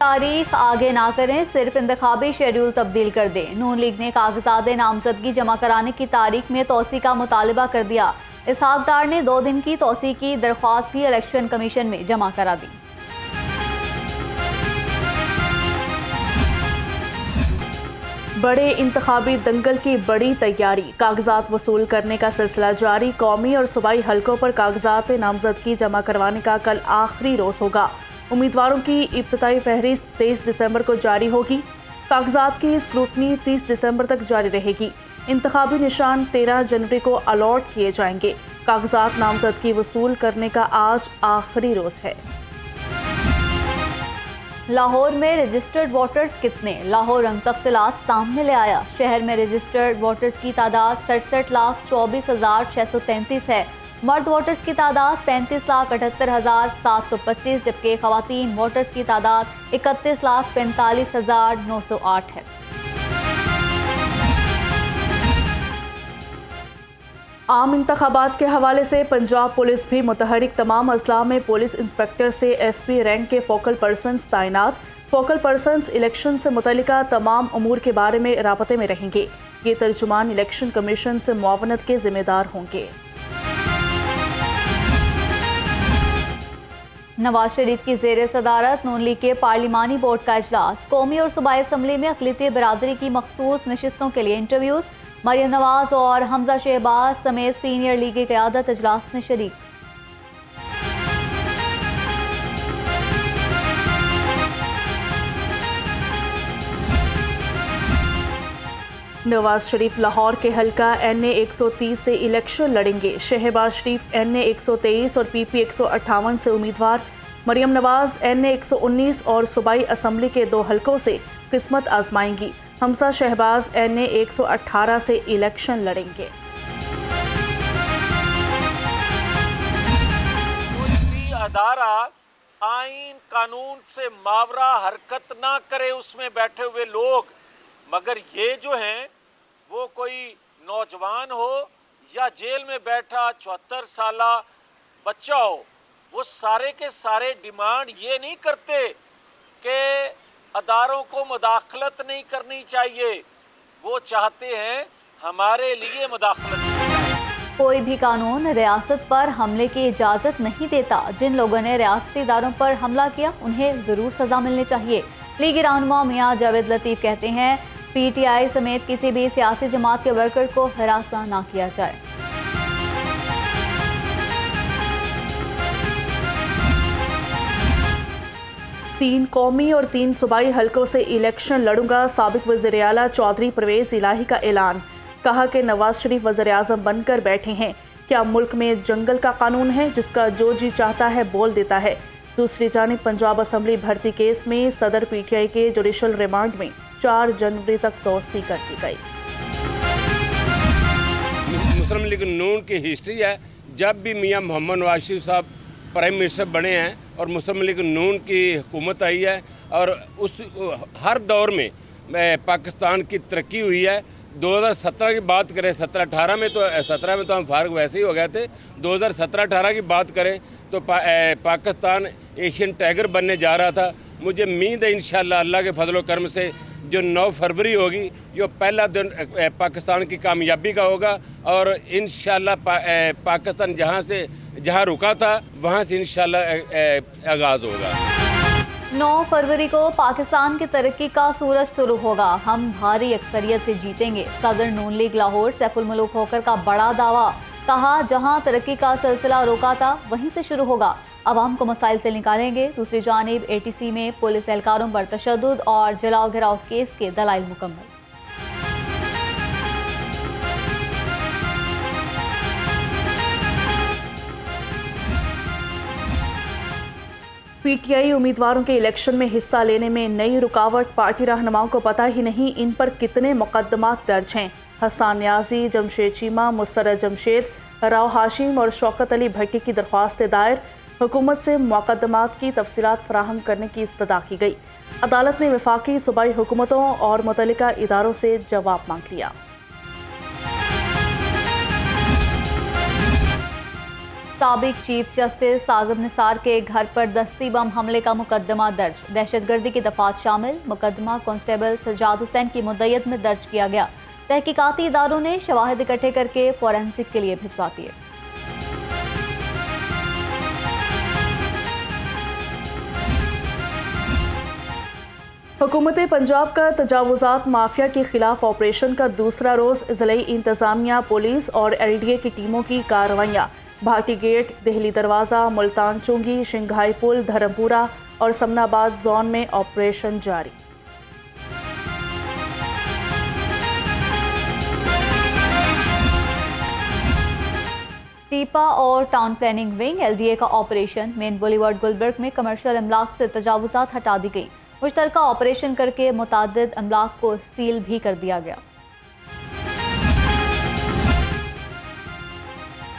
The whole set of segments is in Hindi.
तारीख आगे ना करें, सिर्फ इंतखाबी शेड्यूल तब्दील कर दें। नून लीग ने कागजात नामजदगी जमा कराने की तारीख में तोसी का मुतालबा कर दिया। इसहाक डार ने 2 दिन की तोसी की दरख्वास्त भी इलेक्शन कमीशन में जमा करा दी। बड़े इंतखाबी दंगल की बड़ी तैयारी, कागजात वसूल करने का सिलसिला जारी। कौमी और सूबाई हलकों पर कागजात नामजदगी जमा करवाने का कल आखिरी रोज होगा। उम्मीदवारों की इब्तदाई फहरिस्त 23 दिसंबर को जारी होगी। कागजात की स्क्रूटनी 30 दिसंबर तक जारी रहेगी। इंतखाबी निशान 13 जनवरी को अलॉट किए जाएंगे। कागजात नामजदगी वसूल करने का आज आखिरी रोज है। लाहौर में रजिस्टर्ड वोटर्स कितने? लाहौर रंग तफसीलात सामने ले आया। शहर में रजिस्टर्ड वोटर्स की तादाद 67,24,633 है। मर्द वोटर्स की तादाद 35,78,725 जबकि खवातीन वोटर्स की तादाद 31,45,908 है। आम इंतखाबात के हवाले से पंजाब पुलिस भी मुतहरिक। तमाम अजला में पुलिस इंस्पेक्टर से SP रैंक के फोकल पर्सनस तैनात। फोकल पर्सनस इलेक्शन से मुतल्लिका तमाम उमूर के बारे में राबते में रहेंगे। ये तर्जुमान इलेक्शन कमीशन से मुआवनत के जिम्मेदार होंगे। नवाज शरीफ की जेर सदारत नून लीग के पार्लिमानी बोर्ड का इजलास। कौमी और सूबाई असम्बली में अक़लियती बरादरी की मखसूस नशिस्तों के लिए इंटरव्यूज़। मरियम नवाज और हमजा शहबाज समेत सीनियर लीगी क़यादत इजलास में शरीक। नवाज शरीफ लाहौर के हल्का NA 130 से इलेक्शन लड़ेंगे। शहबाज शरीफ NA 123 और PP 158 से उम्मीदवार। मरियम नवाज NA 119 और सूबाई असम्बली के 2 हल्कों से किस्मत आजमाएंगी। हमजा शहबाज NA 118 से इलेक्शन लड़ेंगे। कोई भी अदारा आइन कानून से मावरा हरकत ना करे उसमें बैठे हुए लोग, मगर ये जो हैं वो कोई नौजवान हो या जेल में बैठा 74 साला बच्चा हो, वो सारे के सारे डिमांड ये नहीं करते कि अदारों को मुदाखलत नहीं करनी चाहिए, वो चाहते हैं हमारे लिए मुदाखलत। कोई भी कानून रियासत पर हमले की इजाज़त नहीं देता। जिन लोगों ने रियासती इदारों पर हमला किया उन्हें ज़रूर सज़ा मिलनी चाहिए। लीगी रहनुमा मियां जावेद लतीफ़ कहते हैं PTI समेत किसी भी सियासी जमात के वर्कर को हिरासा ना किया जाए। तीन कौमी और 3 सूबाई हलकों से इलेक्शन लड़ूंगा। साबिक वज़ीर आला चौधरी परवेज़ इलाही का ऐलान। कहा कि नवाज शरीफ वज़ीर आज़म बनकर बैठे हैं। क्या मुल्क में जंगल का कानून है जिसका जो जी चाहता है बोल देता है। दूसरी जानिब पंजाब असम्बली भर्ती केस में सदर PTI के जुडिशल रिमांड में 4 जनवरी तक तोसी कर दी गई। मुस्लिम लीग नून की हिस्ट्री है, जब भी मियां मोहम्मद नवाज शरीफ साहब प्राइम मिनिस्टर बने हैं और मुस्लिम लीग नून की हुकूमत आई है और उस हर दौर में पाकिस्तान की तरक्की हुई है। 2017 की बात करें, 17-18 में तो 17 में तो हम फारग वैसे ही हो गए थे। 2017-18 की बात करें तो पाकिस्तान एशियन टाइगर बनने जा रहा था। मुझे उम्मीद है इंशाअल्लाह अल्लाह के फजल व करम से जो 9 फरवरी होगी जो पहला दिन पाकिस्तान की कामयाबी का होगा और इंशाअल्लाह पाकिस्तान जहाँ रुका था वहाँ से इंशाअल्लाह आगाज़ होगा। 9 फरवरी को पाकिस्तान की तरक्की का सूरज शुरू होगा। हम भारी अक्सरियत से जीतेंगे। सदर नून लीग लाहौर सैफुल मलूक होकर का बड़ा दावा। कहा जहां तरक्की का सिलसिला रोका था वहीं से शुरू होगा। अवाम को मसाइल से निकालेंगे। दूसरी जानिब ATC में पुलिस एहलकारों पर तशद्दुद और जलाओ घिराव केस के दलाइल मुकम्मल। PTI उम्मीदवारों के इलेक्शन में हिस्सा लेने में नई रुकावट। पार्टी रहनुमाओं को पता ही नहीं इन पर कितने मुकदमात दर्ज हैं। हसन न्याजी, जमशेद चीमा, मुसर्रत जमशेद, राव हाशिम और शौकत अली भट्टी की दरख्वास्त दायर। हुकूमत से मुकदमात की तफसीलात फराहम करने की इस्तदा की गई। अदालत ने वफाकी सूबाई हुकूमतों और मुतल्लिका इदारों से जवाब मांग लिया। साबिक चीफ जस्टिस सागिब निसार के घर पर दस्ती बम हमले का मुकदमा दर्ज। दहशतगर्दी की दफात शामिल मुकदमा कांस्टेबल सजाद हुसैन की मुद्दत में दर्ज किया गया। तहकीकाती इदारों ने शवाहिद इकट्ठे करके फोरेंसिक के लिए भिजवा दिए। हुकूमत पंजाब का तजावुजात माफिया के खिलाफ ऑपरेशन का दूसरा रोज ज़िले इंतजामिया, पुलिस और LDA की टीमों की कार्रवाइयाँ। भारती गेट, दिल्ली दरवाज़ा, मुल्तान चुंगी, शिंघाई पुल, धर्मपुरा और समनाबाद जोन में ऑपरेशन जारी। टीपा और टाउन प्लानिंग विंग LDA का ऑपरेशन। मेन बुलीवर्ड गुलबर्ग में कमर्शियल अमलाक से तजावुजात हटा दी गई। मुश्तरका ऑपरेशन करके मुतादिद अमलाक को सील भी कर दिया गया।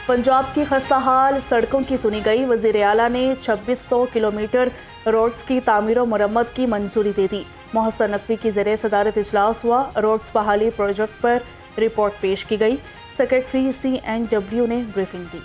पंजाब की खस्ताहाल सड़कों की सुनी गई। वज़ीर आला ने 2600 किलोमीटर रोड्स की तामीर और मरम्मत की मंजूरी दे दी। मोहसन नकवी की ज़रिए सदारत इजलास हुआ। रोड्स बहाली प्रोजेक्ट पर रिपोर्ट पेश की गई। सेक्रेटरी CNW ने ब्रीफिंग दी।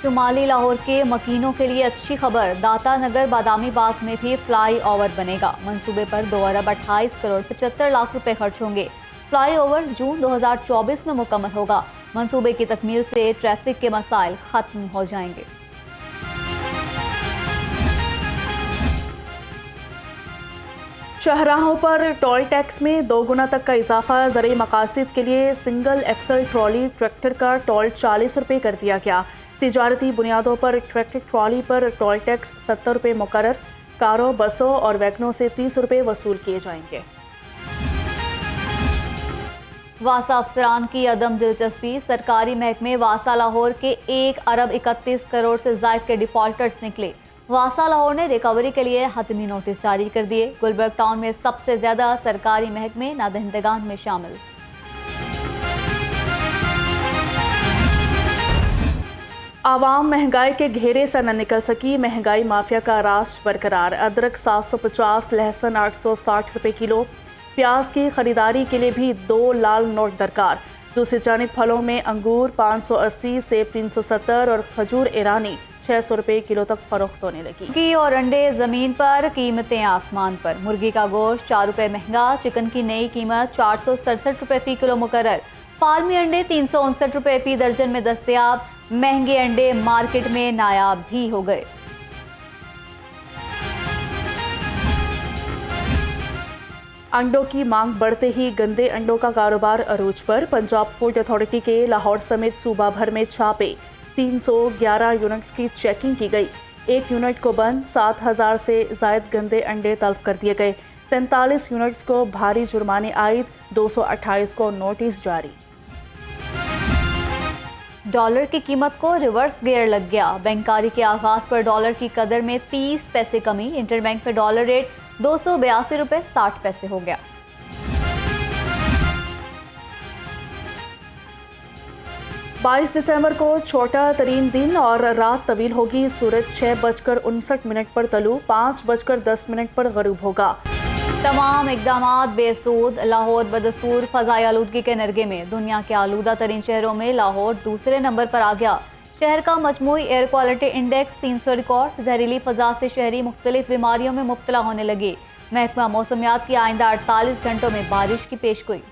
शुमाली लाहौर के मकीनों के लिए अच्छी खबर। दाता नगर बादामी बाग में भी फ्लाई ओवर बनेगा। मंसूबे पर 2 अरब 28 करोड़ 75 लाख रुपए खर्च होंगे। फ्लाई ओवर जून 2024 में मुकम्मल होगा। मंसूबे की तकमील से ट्रैफिक के मसाइल खत्म हो जाएंगे। शाहराहों पर टोल टैक्स में 2 गुना तक का इजाफा। ज़रूरी मकासद के लिए सिंगल एक्सल ट्रॉली ट्रैक्टर का टोल 40 रुपये कर दिया गया। तिजारती बुनियादों पर ट्रैक्टर ट्रॉली पर टोल टैक्स 70 रुपये मुकर्रर। कारों, बसों और वैगनों से 30 रुपये वसूल किए जाएंगे। वासा अफसरान की अदम दिलचस्पी। सरकारी महकमे वासा लाहौर के 1 अरब 31 करोड़ से जायद के डिफॉल्टर्स निकले। वासा लाहौर ने रिकवरी के लिए हतमी नोटिस जारी कर दिए। गुलबर्ग टाउन में सबसे ज्यादा सरकारी महकमे नादहिंदगान में शामिल। आवाम महंगाई के घेरे से न निकल सकी। महंगाई माफिया का राज बरकरार। अदरक 750, लहसुन 860 रुपये किलो। प्याज की खरीदारी के लिए भी 2 लाल नोट दरकार। दूसरी जानिब फलों में अंगूर 580, सेब 370 और खजूर ईरानी 600 रुपये किलो तक फरोख्त होने लगी। मुर्गी और अंडे जमीन पर, कीमतें आसमान पर। मुर्गी का गोश्त 4 रुपये महंगा। चिकन की नई कीमत 467 रुपये फी किलो मुकर्रर। फार्मी अंडे 359 रुपये फी दर्जन में दस्तयाब। महंगे अंडे मार्केट में नायाब भी हो गए। अंडों की मांग बढ़ते ही गंदे अंडों का कारोबार अरूज पर। पंजाब फूड अथॉरिटी के लाहौर समेत सूबा भर में छापे। 311 यूनिट्स की चेकिंग की गई। 1 यूनिट को बंद। 7000 से जायद गंदे अंडे तल्फ कर दिए गए। 43 यूनिट्स को भारी जुर्माने आयद। 228 को नोटिस जारी। डॉलर की कीमत को रिवर्स गियर लग गया। बैंककारी के आगाज पर डॉलर की कदर में 30 पैसे कमी। इंटरबैंक में डॉलर रेट 282 रुपये 60 पैसे हो गया। 22 दिसंबर को छोटा तरीन दिन और रात तवील होगी। सूरज 6:59 पर तलू, 5:10 पर गरूब होगा। तमाम इकदामात बेसूद। लाहौर बदस्तूर फ़ज़ाई आलूदगी के नरगे में। दुनिया के आलूदा तरीन शहरों में लाहौर दूसरे नंबर पर आ गया। शहर का मजमूई एयर क्वालिटी इंडेक्स 300 रिकॉर्ड। जहरीली फ़ज़ा से शहरी मुख्तलिफ बीमारियों में मुब्तला होने लगे। महकमा मौसमियात की आइंदा 48 घंटों में बारिश की पेशगोई।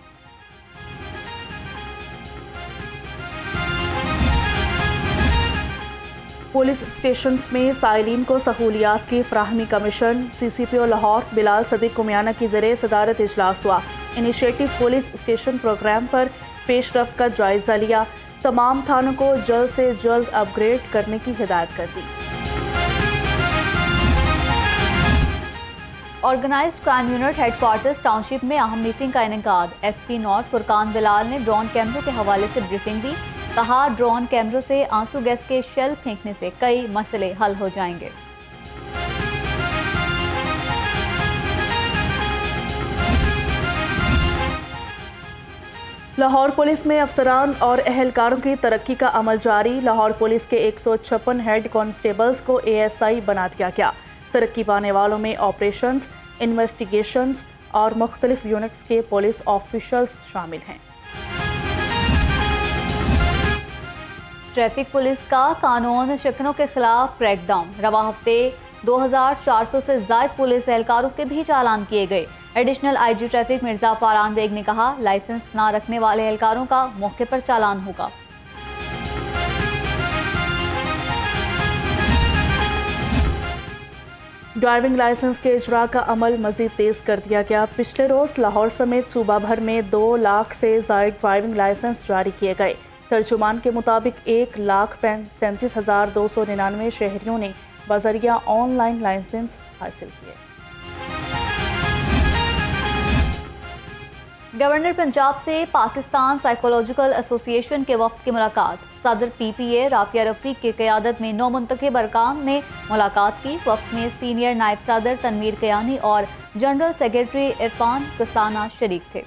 पुलिस स्टेशंस में साइलिन को सहूलियात की फराहमी का मिशन। CCPO लाहौर बिलाल सदीक कुमियाना की ज़रिए सदारत इजलास हुआ। इनिशिएटिव पुलिस स्टेशन प्रोग्राम पर पेशरफ्त का जायजा लिया। तमाम थानों को जल्द से जल्द अपग्रेड करने की हिदायत कर दी। Organized crime unit headquarters township में अहम मीटिंग का इनेकाद। SP नॉर्थ फुरकान बिलाल ने ड्रोन कैमरों के हवाले से ब्रीफिंग दी। कहा, ड्रोन कैमरों से आंसू गैस के शेल फेंकने से कई मसले हल हो जाएंगे। लाहौर पुलिस में अफसरान और एहलकारों की तरक्की का अमल जारी। लाहौर पुलिस के 156 हेड कांस्टेबल्स को ASI बना दिया गया। तरक्की पाने वालों में ऑपरेशंस, इन्वेस्टिगेशंस और मुख्तलिफ यूनिट्स के पुलिस ऑफिशल्स शामिल हैं। ट्रैफिक पुलिस का कानून शिकनों के खिलाफ क्रैकडाउन। रवा हफ्ते 2400 से ज्यादा पुलिस एहलकारों के भी चालान किए गए। Additional IG traffic Mirza Faran Baig ने कहा, लाइसेंस ना रखने वाले एहलकारों का मौके पर चालान होगा। ड्राइविंग लाइसेंस के इजरा का अमल मजीद तेज कर दिया गया। पिछले रोज लाहौर समेत सूबा भर में 2 लाख से ज्यादा ड्राइविंग लाइसेंस जारी किए गए। तर्जुमान के मुताबिक 1,37,299 शहरियों ने बजरिया ऑनलाइन लाइसेंस हासिल किए। गवर्नर पंजाब से पाकिस्तान साइकोलॉजिकल एसोसिएशन के वफ्द की मुलाकात। सदर पीपीए राफिया रफीक की क़यादत में 9 मुंतखब अरकान ने मुलाकात की। वफ्द में सीनियर नायब सदर तनवीर कयानी और जनरल सेक्रेटरी इरफान कसाना शरीक थे।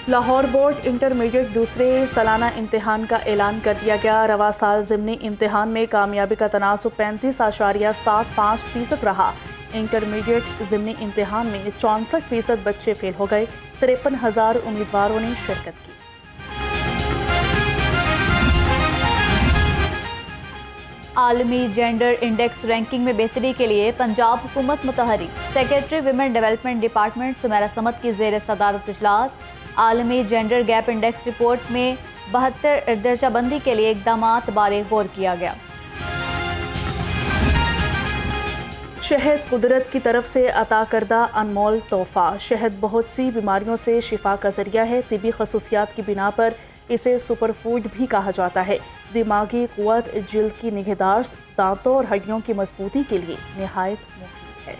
लाहौर बोर्ड इंटरमीडिएट दूसरे सालाना इम्तिहान का ऐलान कर दिया गया। रवा साल ज़िमनी इम्तिहान में कामयाबी का तनासुब 35.75% रहा। इंटरमीडिएट ज़िमनी इम्तिहान में 64% बच्चे फेल हो गए। 53,000 उम्मीदवारों ने शिरकत की। आलमी जेंडर इंडेक्स रैंकिंग में बेहतरी के लिए पंजाब हुकूमत मुतहरिक। Secretary women development department Sumera Samad की ज़ेर सदारत इजलास। आलमी जेंडर गैप इंडेक्स रिपोर्ट में 72 दर्जाबंदी के लिए इकदामात बारे गौर किया गया। शहद कुदरत की तरफ से अता करदा अनमोल तोहफा। शहद बहुत सी बीमारियों से शिफा का जरिया है। तिबी खसूसियात की बिना पर इसे सुपर फूड भी कहा जाता है। दिमागी कुव्वत, जिल्द की निगहदाश्त, दांतों और हड्डियों की मजबूती के लिए निहायत मुफीद है।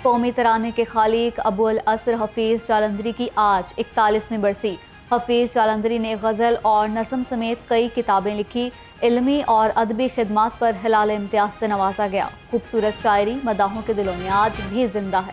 कौमी तराने के खालिक अबुल असर हफीज़ जालंधरी की आज 41वीं बरसी। हफीज़ जालंधरी ने गज़ल और नज़म समेत कई किताबें लिखी। इल्मी और अदबी खिदमात पर हिलाल इम्तियाज़ से नवाजा गया। खूबसूरत शायरी मदाहों के दिलों में आज भी जिंदा है।